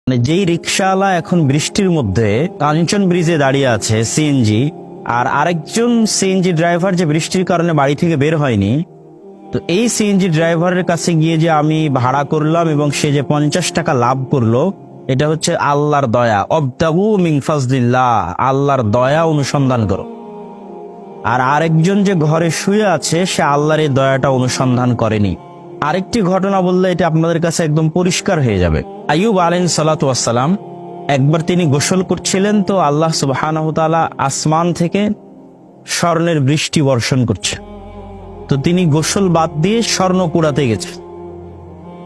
মানে যেই রিক্সাওয়ালা এখন বৃষ্টির মধ্যে কাঞ্চন ব্রিজে দাঁড়িয়ে আছে সিএনজি, আর আরেকজন সিএনজি ড্রাইভার যে বৃষ্টির কারণে বাড়ি থেকে বের হয়নি, তো এই সিএনজি ড্রাইভারের কাছে গিয়ে যে আমি ভাড়া করলাম এবং সে যে 50 টাকা লাভ করলো, এটা হচ্ছে আল্লাহর দয়া। অবতাগু মিন ফাজলিল্লাহ, আল্লাহর দয়া অনুসন্ধান করো। আর আরেকজন যে ঘরে শুয়ে আছে সে আল্লাহর এই দয়াটা অনুসন্ধান করেনি। আরেকটি ঘটনা বললে এটা আপনাদের কাছে একদম পরিষ্কার হয়ে যাবে। আইয়ুব আলাইহিস সালাতু ওয়াস সালাম, একবার তিনি গোসল করছিলেন, তো আল্লাহ সুবহানাহু তাআলা আসমান থেকে স্বর্ণের বৃষ্টি বর্ষণ করছে। তো তিনি গোসল বাদ দিয়ে স্বর্ণ কুড়াতে গেছে।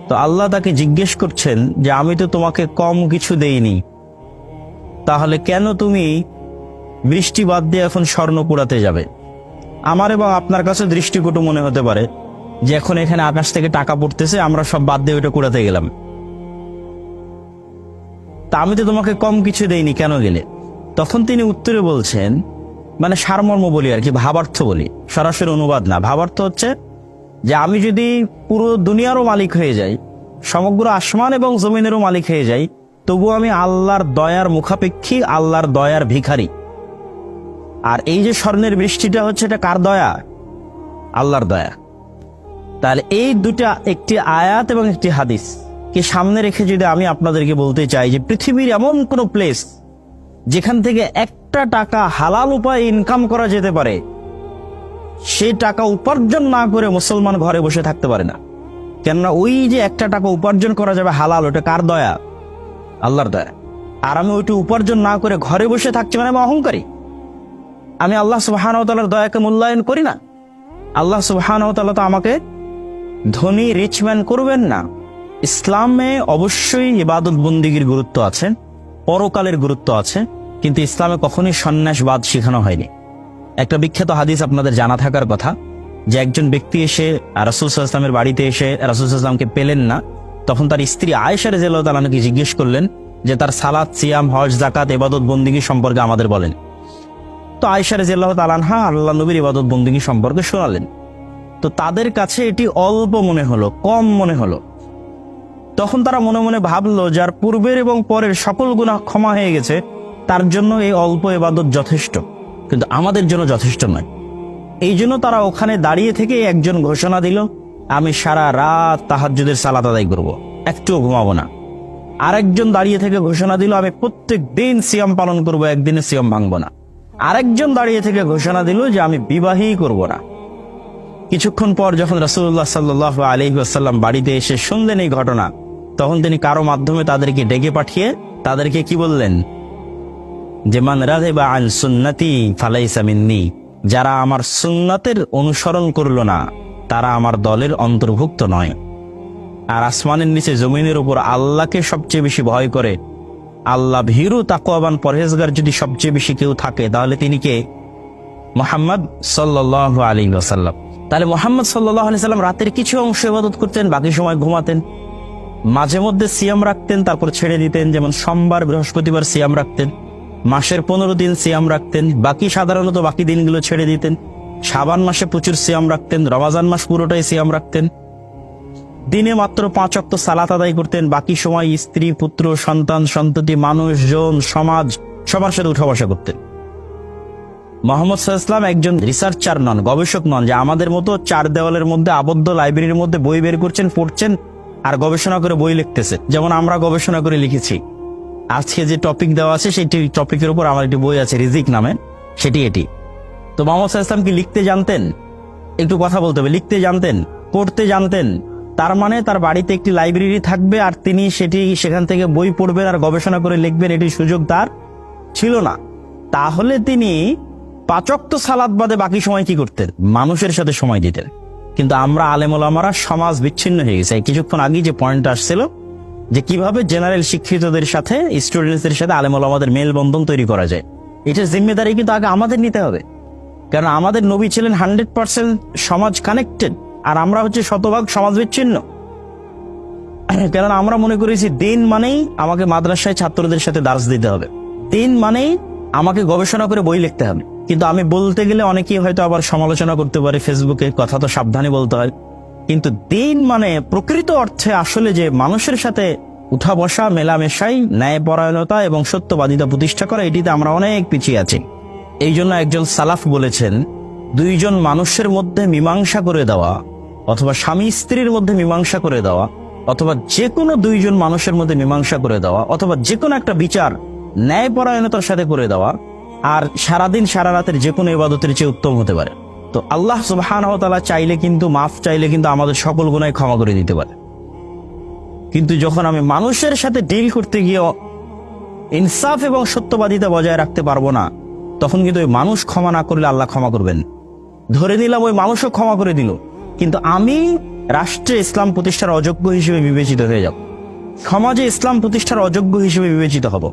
তো আল্লাহ তাকে জিজ্ঞেস করছেন যে আমি তো তোমাকে কম কিছু দেইনি, তাহলে কেন তুমি বৃষ্টি বাদ দিয়ে এখন স্বর্ণ কুড়াতে যাবে? আমার এবং আপনার কাছে দৃষ্টিকটু মনে হতে পারে যে এখন এখানে আকাশ থেকে টাকা পড়তেছে, আমরা সব বাদ দিয়ে ওটা কুড়াতে গেলাম। তা আমি তো তোমাকে কম কিছু দেইনি, কেন গেলে? তখন তিনি উত্তরে বলছেন, মানে সারমর্ম বলি আর কি, ভাবার্থ বলি, সরাসরি অনুবাদ না। ভাবার্থ হচ্ছে যে আমি যদি পুরো দুনিয়ারও মালিক হয়ে যাই, সমগ্র আসমান এবং জমিনেরও মালিক হয়ে যাই, তবু আমি আল্লাহর দয়ার মুখাপেক্ষী, আল্লাহর দয়ার ভিখারি। আর এই যে স্বর্ণের বৃষ্টিটা হচ্ছে, এটা কার দয়া? আল্লাহর দয়া। তাহলে এই দুটা, একটি আয়াত এবং একটি হাদিস কে সামনে রেখে যদি আমি আপনাদেরকে বলতে চাই যে পৃথিবীর এমন কোনো প্লেস যেখান থেকে একটা টাকা হালাল উপায়ে ইনকাম করা যেতে পারে, সেই টাকা উপার্জন না করে মুসলমান ঘরে বসে থাকতে পারে না। কেননা ওই যে একটা টাকা উপার্জন করা যাবে হালাল, ওটা কার দয়া? আল্লাহর দয়া। আর আমি ওইটা উপার্জন না করে ঘরে বসে থাকছি, মানে আমি অহংকারী, আমি আল্লাহ সুবহানাহু ওয়া তাআলার দয়াকে মূল্যায়ন করি না। আল্লাহ সুবহানাহু ওয়া তাআলা তো আমাকে ধনী রিচম্যান করবেন না। ইসলামে অবশ্যই ইবাদত বন্দিগির গুরুত্ব আছে, পরকালের গুরুত্ব আছে, কিন্তু ইসলামে কখনোই সন্ন্যাসবাদ শেখানো হয়নি। একটা বিখ্যাত হাদিস আপনাদের জানা থাকার কথা, যে একজন ব্যক্তি এসে রাসূল সাল্লাল্লাহু আলাইহি ওয়াসাল্লামের বাড়িতে এসে রাসূল সাল্লাল্লাহু আলাইহি ওয়াসাল্লামকে পেলেন না। তখন তার স্ত্রী আয়েশা রাদিয়াল্লাহু তাআলা আনহাকে জিজ্ঞেস করলেন যে তার সালাত, সিয়াম, হজ, যাকাত, ইবাদত বন্দিগি সম্পর্কে আমাদের বলেন। তো আয়েশা রাদিয়াল্লাহু তাআলা আনহা আল্লাহ নবীর ইবাদত বন্দিগি সম্পর্কে শোনালেন। তো তাদের কাছে এটি অল্প মনে হলো, কম মনে হলো। তখন তারা মনে মনে ভাবলো, যার পূর্বের এবং পরের সকল গুনাহ ক্ষমা হয়ে গেছে, তার জন্য এই অল্প ইবাদত যথেষ্ট, কিন্তু আমাদের জন্য যথেষ্ট নয়। এই জন্য তারা ওখানে দাঁড়িয়ে থেকে একজন ঘোষণা দিল, আমি সারা রাত তাহাজ্জুদের সালাত আদায় করব, একটুও ঘুমাবো না। আরেকজন দাঁড়িয়ে থেকে ঘোষণা দিল, আমি প্রত্যেক দিন সিয়াম পালন করব, একদিনে সিয়াম ভাঙবো না। আরেকজন দাঁড়িয়ে থেকে ঘোষণা দিল যে আমি বিবাহই করব না। কিছুক্ষণ পর যখন রাসূলুল্লাহ সাল্লাল্লাহু আলাইহি ওয়াসাল্লাম বাড়িতে এসে শুনলেন এই ঘটনা, তখন তিনি কারো মাধ্যমে তাদেরকে ডেকে পাঠিয়ে তাদেরকে কি বললেন, যে মান রাগিবা আন সুন্নতি ফালাইসা মিন্নি, যারা আমার সুন্নাতের অনুসরণ করলো না তারা আমার দলের অন্তর্ভুক্ত নয়। আর আসমানের নিচে জমিনের উপর আল্লাহকে সবচেয়ে বেশি ভয় করে, আল্লাহ ভীরু তাকওয়াবান পরহেজগার যদি সবচেয়ে বেশি কেউ থাকে, তাহলে তিনি কে? মুহাম্মদ সাল্লাল্লাহু আলাইহি ওয়াসাল্লাম। তাহলে মুহাম্মদ সাল্লাল্লাহু আলাইহি ওয়াসাল্লাম রাতের কিছু অংশ ইবাদত করতেন, বাকি সময় ঘুমাতেন। মাঝে মধ্যে সিয়াম রাখতেন, তারপর ছেড়ে দিতেন, যেমন সোমবার, বৃহস্পতিবার সিয়াম রাখতেন। মাসের 15 দিন সিয়াম রাখতেন, বাকি সাধারণত বাকি দিনগুলো ছেড়ে দিতেন। শাবান মাসে প্রচুর সিয়াম রাখতেন, রমাজান মাস পুরোটাই সিয়াম রাখতেন। দিনে মাত্র 5 ওয়াক্ত সালাত আদায় করতেন, বাকি সময় স্ত্রী, পুত্র, সন্তান, সন্ততি, মানুষজন, সমাজ, সবার সাথে উঠা বসা করতেন। মুহাম্মদ সাল্লাল্লাহু আলাইহি ওয়াসাল্লাম একজন রিসার্চার নন, গবেষক নন, যে আমাদের মতো 4 দেওয়ালের মধ্যে আবদ্ধ লাইব্রেরির মধ্যে বই বের করছেন, পড়ছেন আর গবেষণা করে বই লিখতেছে, যেমন আমরা গবেষণা করে লিখেছি। আজকে যে টপিক দেওয়া আছে সেই টপিকের উপর আমার একটি বই আছে রিজিক নামে, সেটি এটি। তো মুহাম্মদ সাল্লাল্লাহু আলাইহি ওয়াসাল্লাম কি লিখতে জানতেন? একটু কথা বলতে হবে। লিখতে জানতেন, পড়তে জানতেন। তার মানে তার বাড়িতে একটি লাইব্রেরি থাকবে আর তিনি সেখান থেকে বই পড়বেন আর গবেষণা করে লিখবেন, এটির সুযোগ তার ছিল না। তাহলে তিনি 5 ওয়াক্ত সালাত বাদে বাকি সময় কি করতেন? মানুষের সাথে সময় দিতেন। কিন্তু আমরা আলেম ওলামারা সমাজ বিচ্ছিন্ন হয়ে গেছে। কিছুক্ষণ আগে যে পয়েন্ট আসছিল, যে কিভাবে জেনারেল শিক্ষিতদের সাথে, স্টুডেন্টসদের সাথে আলেম ওলামাদের মেলবন্ধন তৈরি করা যায়, এটার জিম্মেদারি কিন্তু আগে আমাদের নিতে হবে। কারণ আমাদের নবী ছিলেন 100% সমাজ কানেক্টেড, আর আমরা হচ্ছে শতভাগ সমাজ বিচ্ছিন্ন। কারণ আমরা মনে করেছি দিন মানেই আমাকে মাদ্রাসায় ছাত্রদের সাথে দার্স দিতে হবে, দিন মানেই আমাকে গবেষণা করে বই লিখতে হবে। কিন্তু আমি বলতে গেলে অনেকেই হয়তো আবার সমালোচনা করতে পারে ফেসবুকে, কথা তো সাবধানে বলতে হয়। কিন্তু দিন মানে প্রকৃত অর্থে আসলে যে মানুষের সাথে উঠা বসা, মেলামেশাই, ন্যায়পরায়ণতা এবং সত্যবাদিতা প্রতিষ্ঠা করা, এটিতে আমরা অনেক পিছিয়ে আছি। এই জন্য একজন সালাফ বলেছেন, দুইজন মানুষের মধ্যে মীমাংসা করে দেওয়া, অথবা স্বামী স্ত্রীর মধ্যে মীমাংসা করে দেওয়া, অথবা যে কোনো দুইজন মানুষের মধ্যে মীমাংসা করে দেওয়া, অথবা যে কোনো একটা বিচার ন্যায়পরায়ণতার সাথে করে দেওয়া, আর সারাদিন সারা রাতের যে কোনো ইবাদতের চেয়ে উত্তম হতে পারে। তো আল্লাহ সুবহানাহু ওয়া তাআলা চাইলে কিন্তু, মাফ চাইলে কিন্তু আমাদের সকল গুনাহ ক্ষমা করে দিতে পারে। কিন্তু যখন আমি মানুষের সাথে ডিল করতে গিয়ে ইনসাফ এবং সত্যবাদিতা বজায় রাখতে পারবো না, তখন কিন্তু ওই মানুষ ক্ষমা না করলে আল্লাহ ক্ষমা করবেন। ধরে নিলাম ওই মানুষও ক্ষমা করে দিল, কিন্তু আমি রাষ্ট্রে ইসলাম প্রতিষ্ঠার অযোগ্য হিসেবে বিবেচিত হয়ে যাব, সমাজে ইসলাম প্রতিষ্ঠার অযোগ্য হিসেবে বিবেচিত হব।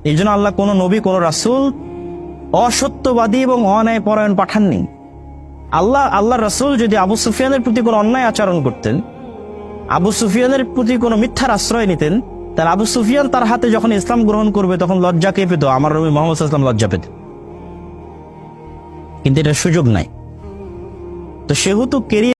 এই জন্য আল্লাহ কোনো নবী, কোনো রাসূল অসত্যবাদী এবং অন্যায় পরায়ণ পাঠাননি। আল্লাহ রাসূল যদি আবু সুফিয়ানের প্রতি কোনো অন্যায় আচরণ করতেন, আবু সুফিয়ানের প্রতি কোনো মিথ্যার আশ্রয় নিতেন, তাহলে আবু সুফিয়ান তার হাতে যখন ইসলাম গ্রহণ করবে তখন লজ্জা কে পেত? আমার নবী মুহাম্মদ সাল্লাল্লাহু আলাইহি ওয়াসাল্লাম লজ্জা পেত। কিন্তু এটার সুযোগ নাই। তো সেহেতু কেরিয়ার